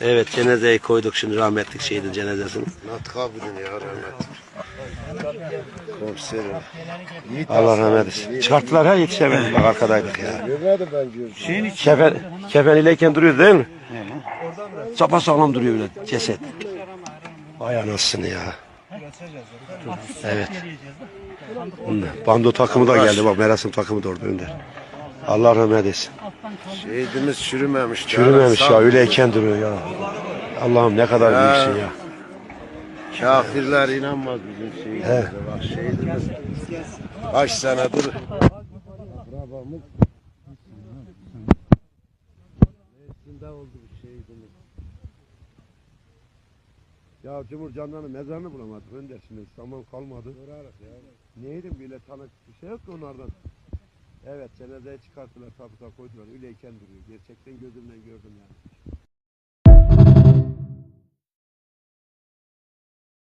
Evet, cenazeyi koyduk şimdi rahmetlik şehidin cenazesini. Natık abinin ya rahmetli. Komiserim. Allah rahmet eylesin. Çıkarttılar ha, yetişemedik, bak arkadaydık ya. Nerede ben gördüm? Kefen ileyken duruyor değil mi? Sapasağlam duruyor böyle ceset. Vay anasını ya. Evet. Bando takımı da geldi, bak merasim takımı da orada Önder. Allah rahmet eylesin. Şehidimiz çürümemiş. Çürümemiş ya, öyleyken duruyor ya. Allah'ım ne kadar büyüksün ya. Kafirler inanmaz bizim şehidimize. Bak şehidimiz kaç senedir akrabamız mevsimde oldu bu şehidimiz. Ya Cumhurcanlar'ın mezarını bulamadık Önder, şimdi zaman kalmadı. Neydim bile tanık bir şey yok ki onlardan. Evet, cenazeye çıkarttılar, tabuta koydular, öyleyken duruyor. Gerçekten gözümle gördüm yani.